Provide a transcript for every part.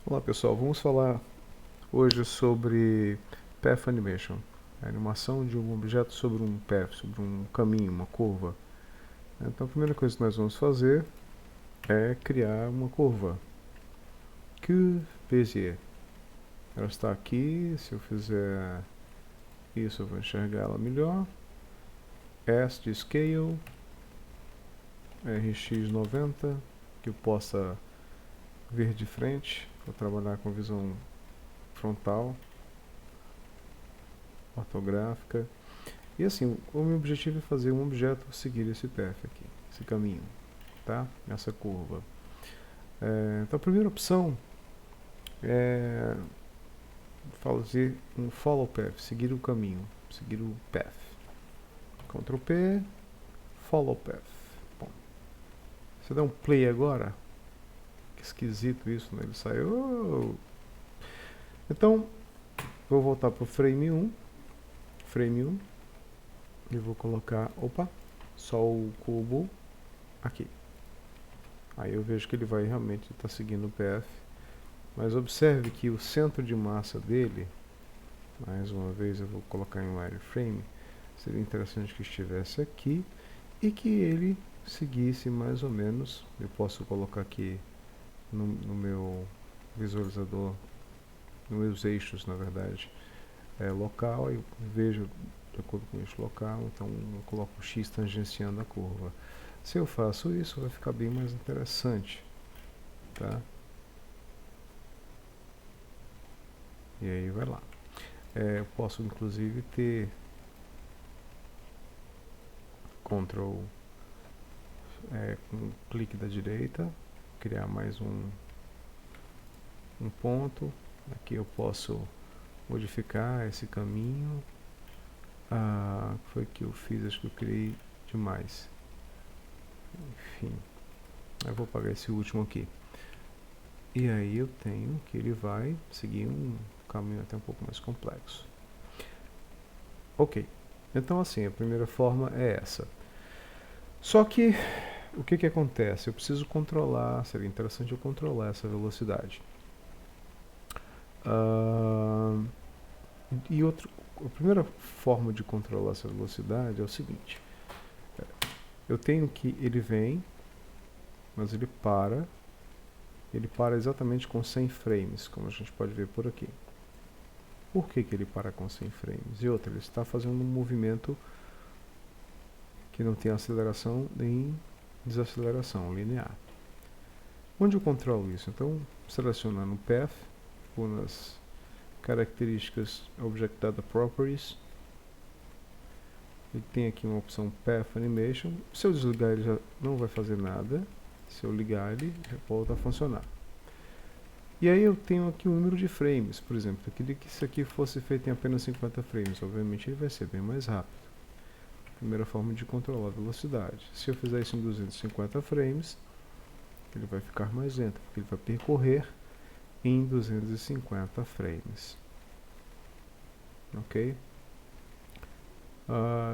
Olá pessoal, vamos falar hoje sobre Path Animation, a animação de um objeto sobre um path, sobre um caminho, uma curva. Então a primeira coisa que nós vamos fazer é criar uma curva. Curve Bezier. Ela está aqui, se eu fizer isso eu vou enxergar ela melhor. S de Scale, RX90, que eu possa ver de frente, vou trabalhar com visão frontal, ortográfica. E assim, o meu objetivo é fazer um objeto seguir esse path aqui, esse caminho, tá? Essa curva. Então a primeira opção é fazer um follow path, seguir o caminho, seguir o path. Ctrl P, follow path. Bom, você dá um play agora, que esquisito isso, né? Ele saiu. Então, vou voltar para o frame 1, e vou colocar, só o cubo aqui. Aí eu vejo que ele vai realmente estar seguindo o path. Mas observe que o centro de massa dele, mais uma vez eu vou colocar em wireframe, seria interessante que estivesse aqui e que ele seguisse mais ou menos. Eu posso colocar aqui no meu visualizador, nos meus eixos, na verdade, local, e vejo de acordo com o eixo local, então eu coloco o X tangenciando a curva. Se eu faço isso, vai ficar bem mais interessante, tá? E aí vai lá. Eu posso inclusive ter Ctrl com um clique da direita, criar mais um ponto. Aqui eu posso modificar esse caminho. Foi que eu fiz, acho que eu criei demais. Enfim, eu vou apagar esse último aqui. E aí eu tenho que ele vai seguir um caminho até um pouco mais complexo. Ok, então assim, a primeira forma é essa. Só que, o que acontece? Eu preciso controlar, seria interessante eu controlar essa velocidade. A primeira forma de controlar essa velocidade é o seguinte. Eu tenho que ele vem, mas ele para exatamente com 100 frames, como a gente pode ver por aqui. Por que ele para com 100 frames? E outra, ele está fazendo um movimento que não tem aceleração nem desaceleração, linear. Onde eu controlo isso? Então, selecionando o Path, vou nas características Object Data Properties, ele tem aqui uma opção Path Animation. Se eu desligar ele já não vai fazer nada, se eu ligar ele já volta a funcionar. E aí eu tenho aqui o número de frames, por exemplo, eu queria que isso aqui fosse feito em apenas 50 frames, obviamente ele vai ser bem mais rápido. Primeira forma de controlar a velocidade. Se eu fizer isso em 250 frames, ele vai ficar mais lento, porque ele vai percorrer em 250 frames. Ok?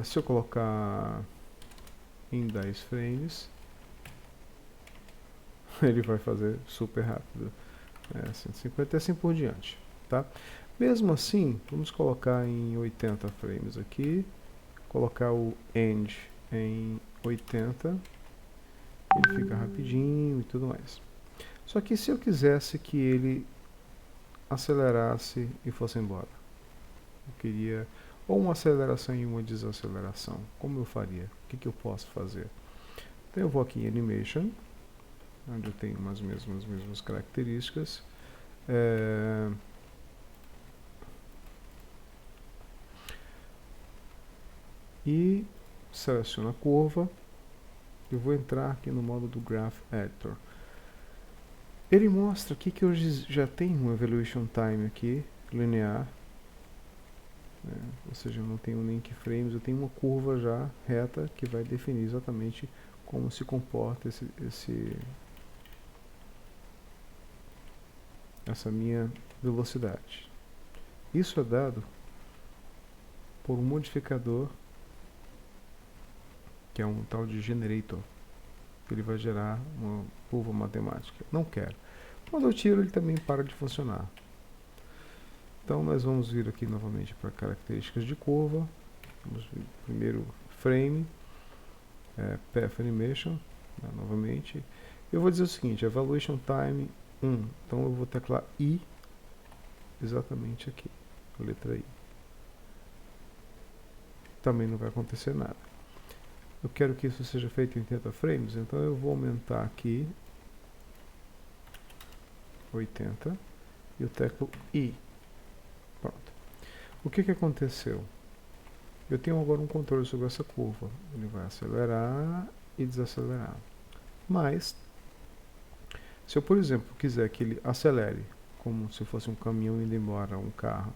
Se eu colocar em 10 frames, ele vai fazer super rápido. 150 e assim por diante. Tá? Mesmo assim, vamos colocar em 80 frames aqui, colocar o end em 80, ele fica rapidinho e tudo mais. Só que se eu quisesse que ele acelerasse e fosse embora, eu queria ou uma aceleração e uma desaceleração, como eu faria? O que eu posso fazer? Então eu vou aqui em Animation, onde eu tenho as mesmas características. E seleciono a curva e vou entrar aqui no modo do Graph Editor. Ele mostra aqui que eu já tenho um Evaluation Time aqui, linear, ou seja, eu não tenho nem keyframes, eu tenho uma curva já reta que vai definir exatamente como se comporta essa minha velocidade. Isso é dado por um modificador que é um tal de generator, que ele vai gerar uma curva matemática. Não quero. Quando eu tiro, ele também para de funcionar. Então nós vamos vir aqui novamente para características de curva. Vamos vir primeiro frame, Path Animation, né, novamente. Eu vou dizer o seguinte, Evaluation Time 1. Então eu vou teclar I exatamente aqui, a letra I. Também não vai acontecer nada. Eu quero que isso seja feito em 80 frames, então eu vou aumentar aqui 80 e eu teclo I. Pronto. O que aconteceu? Eu tenho agora um controle sobre essa curva. Ele vai acelerar e desacelerar. Mas, se eu, por exemplo, quiser que ele acelere, como se fosse um caminhão indo embora, um carro,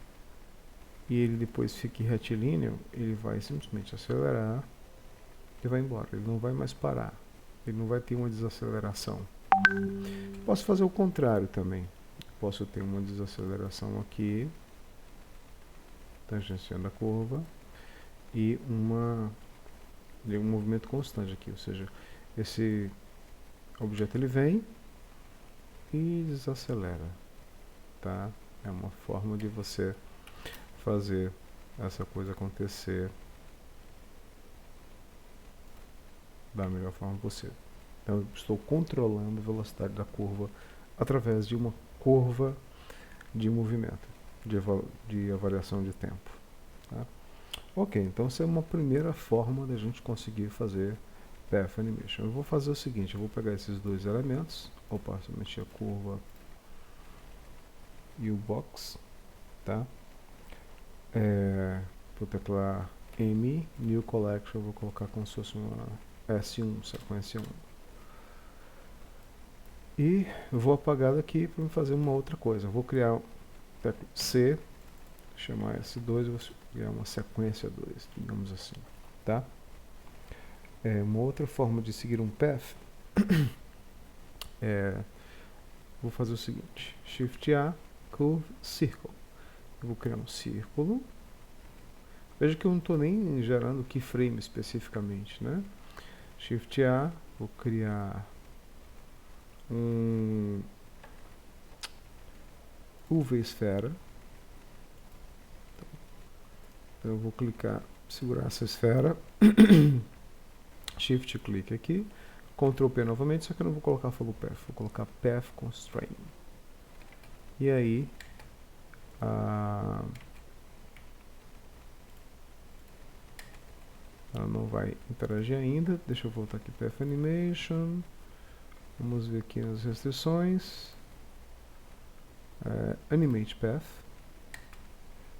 e ele depois fique retilíneo, ele vai simplesmente acelerar e vai embora. Ele não vai mais parar. Ele não vai ter uma desaceleração. Posso fazer o contrário também. Posso ter uma desaceleração aqui, tangenciando a curva, e um movimento constante aqui. Ou seja, esse objeto ele vem e desacelera. Tá? É uma forma de você fazer essa coisa acontecer da melhor forma possível. Então eu estou controlando a velocidade da curva através de uma curva de movimento, de avaliação de tempo. Tá? Ok, então essa é uma primeira forma da gente conseguir fazer Path Animation. Eu vou fazer o seguinte, eu vou pegar esses dois elementos, opa, se eu mexer a curva e o box, tá? Vou teclar M, New Collection, vou colocar como se fosse uma S1, sequência 1. E vou apagar daqui para fazer uma outra coisa. Vou criar tecla C, chamar S2 e vou criar uma sequência 2, digamos assim, tá? Uma outra forma de seguir um path vou fazer o seguinte, Shift A, Curve, Circle. Eu vou criar um círculo. Veja que eu não estou nem gerando keyframe especificamente, né? Shift A, vou criar um UV esfera. Então eu vou clicar, segurar essa esfera, Shift clique aqui, Ctrl P novamente, só que eu não vou colocar Follow Path, vou colocar Path Constraint. E aí ela não vai interagir ainda. Deixa eu voltar aqui Path Animation. Vamos ver aqui nas restrições. Animate Path.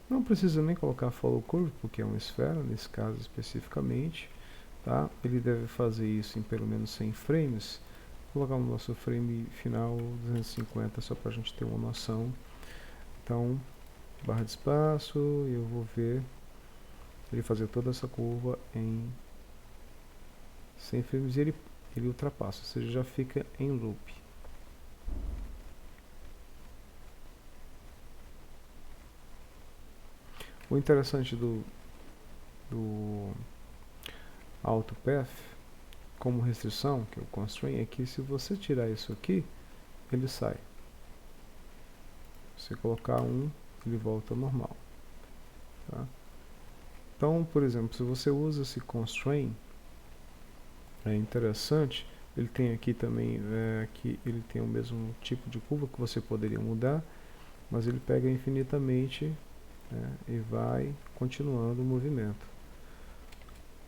Não precisa nem colocar Follow Curve, porque é uma esfera, nesse caso especificamente. Tá? Ele deve fazer isso em pelo menos 100 frames. Vou colocar o nosso frame final 250, só para a gente ter uma noção. Então, barra de espaço, e eu vou ver ele fazer toda essa curva em 100 frames e ele ultrapassa, ou seja, já fica em loop. O interessante do AutoPath como restrição, que é o constraint, é que se você tirar isso aqui, ele sai. Se colocar um, ele volta ao normal. Tá? Então, por exemplo, se você usa esse constraint, é interessante, ele tem aqui também, que ele tem o mesmo tipo de curva que você poderia mudar, mas ele pega infinitamente, e vai continuando o movimento.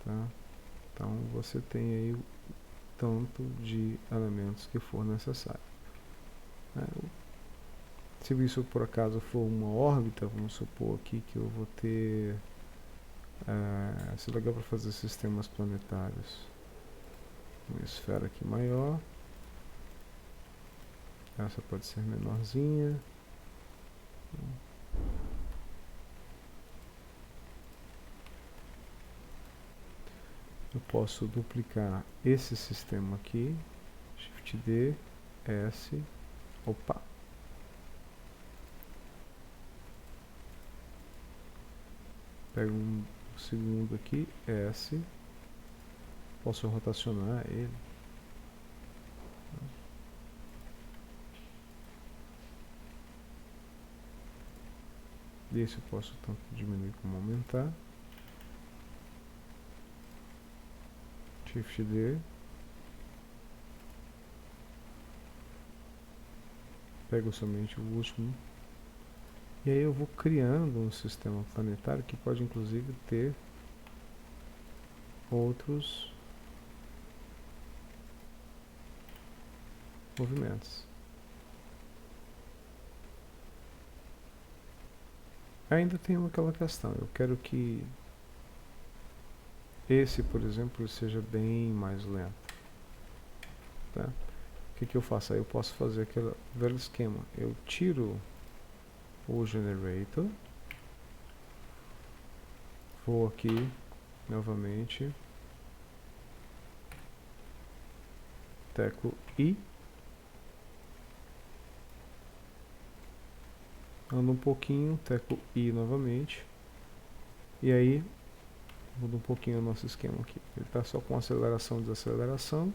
Tá? Então você tem aí o tanto de elementos que for necessário. Se isso por acaso for uma órbita, vamos supor aqui que eu vou ter, isso é legal para fazer sistemas planetários. Uma esfera aqui maior, essa pode ser menorzinha. Eu posso duplicar esse sistema aqui, Shift D, S, opa. Pego um segundo aqui, S, posso rotacionar ele. Esse eu posso tanto diminuir como aumentar. Shift D. Pego somente o último. E aí eu vou criando um sistema planetário que pode inclusive ter outros movimentos. Ainda tem aquela questão, eu quero que esse, por exemplo, seja bem mais lento. Tá? O que eu faço? Aí eu posso fazer aquele velho esquema. Eu tiro o generator, vou aqui novamente, teclo I, ando um pouquinho, teclo I novamente, e aí muda um pouquinho o nosso esquema aqui. Ele está só com aceleração e desaceleração,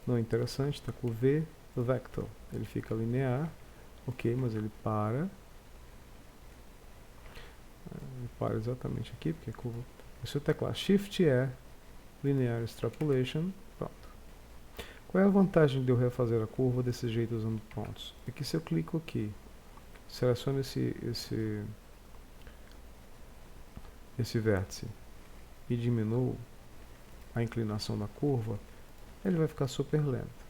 não é interessante, teclo V, vector, ele fica linear, ok, mas ele para exatamente aqui, porque se eu teclar Shift E, Linear Extrapolation, pronto. Qual é a vantagem de eu refazer a curva desse jeito usando pontos? É que se eu clico aqui, seleciono esse vértice e diminuo a inclinação da curva, ele vai ficar super lento.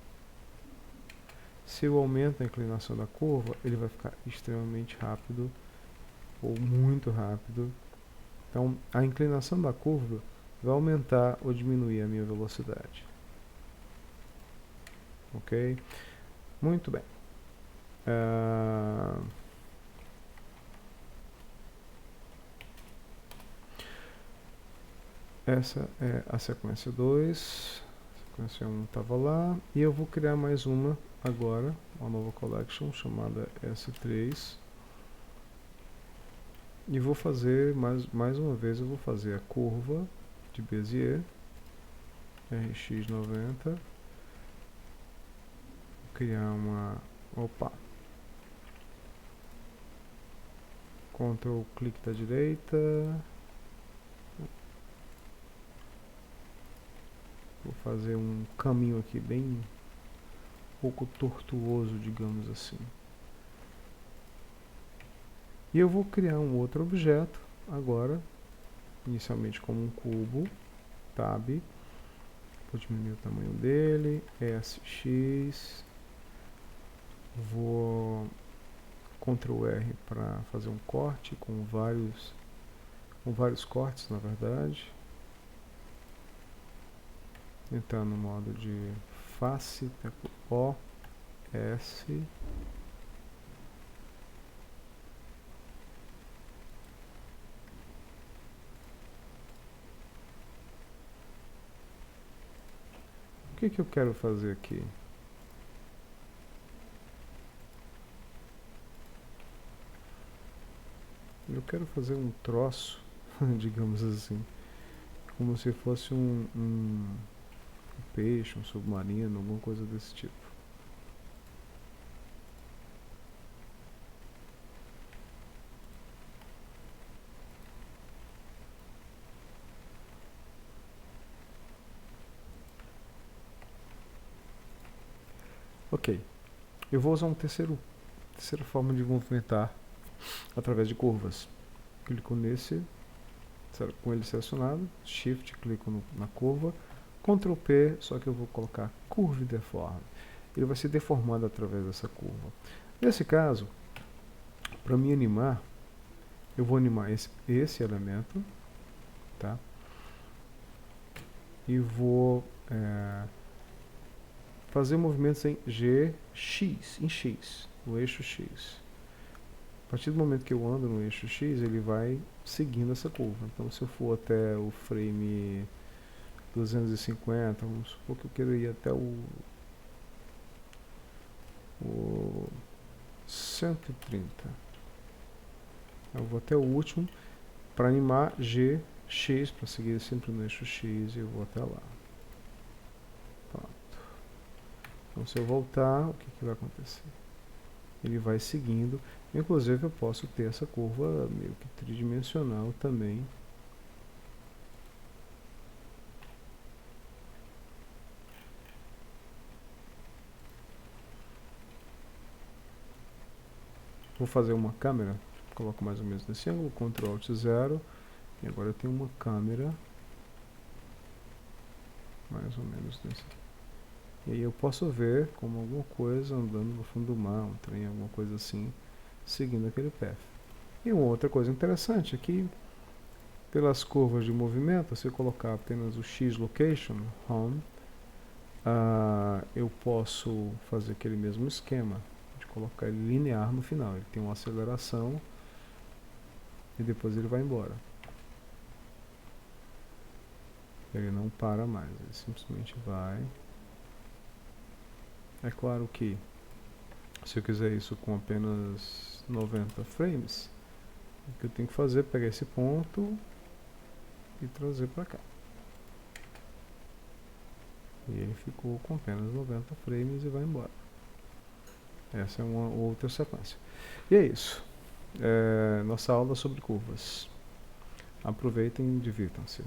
Se eu aumento a inclinação da curva, ele vai ficar extremamente rápido ou muito rápido. Então, a inclinação da curva vai aumentar ou diminuir a minha velocidade. Ok? Muito bem. Essa é a sequência 2. A sequência 1 estava lá. E eu vou criar mais uma agora, uma nova collection chamada S3. E vou fazer, mais uma vez, eu vou fazer a curva de Bézier, RX90. Vou criar uma... Opa! Ctrl clique da direita. Vou fazer um caminho aqui bem pouco tortuoso, digamos assim. E eu vou criar um outro objeto agora, inicialmente como um cubo, tab, vou diminuir o tamanho dele, SX, vou Ctrl R para fazer um corte com vários cortes, na verdade. Entrar no modo de face, tecla O, S. O que eu quero fazer aqui? Eu quero fazer um troço, digamos assim, como se fosse um peixe, um submarino, alguma coisa desse tipo. Ok, eu vou usar terceira forma de movimentar através de curvas. Clico nesse, com ele selecionado, Shift, clico na curva, Ctrl P, só que eu vou colocar Curve Deform. Ele vai ser deformado através dessa curva. Nesse caso, para me animar, eu vou animar esse elemento, tá? E vou fazer movimentos em X, no eixo X. A partir do momento que eu ando no eixo X, ele vai seguindo essa curva. Então, se eu for até o frame 250, vamos supor que eu queira ir até o 130. Eu vou até o último para animar GX, para seguir sempre no eixo X, e eu vou até lá. Pronto. Então, se eu voltar, o que vai acontecer? ele vai seguindo. Inclusive eu posso ter essa curva meio que tridimensional também. Vou fazer uma câmera, coloco mais ou menos nesse ângulo, Ctrl Alt 0, e agora eu tenho uma câmera mais ou menos nesse. E aí eu posso ver como alguma coisa andando no fundo do mar, um trem, alguma coisa assim, seguindo aquele path. E uma outra coisa interessante é que, pelas curvas de movimento, se eu colocar apenas o X location, home, eu posso fazer aquele mesmo esquema, de colocar ele linear no final. Ele tem uma aceleração e depois ele vai embora. Ele não para mais, ele simplesmente vai. É claro que, se eu quiser isso com apenas 90 frames, o que eu tenho que fazer é pegar esse ponto e trazer para cá. E ele ficou com apenas 90 frames e vai embora. Essa é uma outra sequência. E é isso. Nossa aula sobre curvas. Aproveitem e divirtam-se.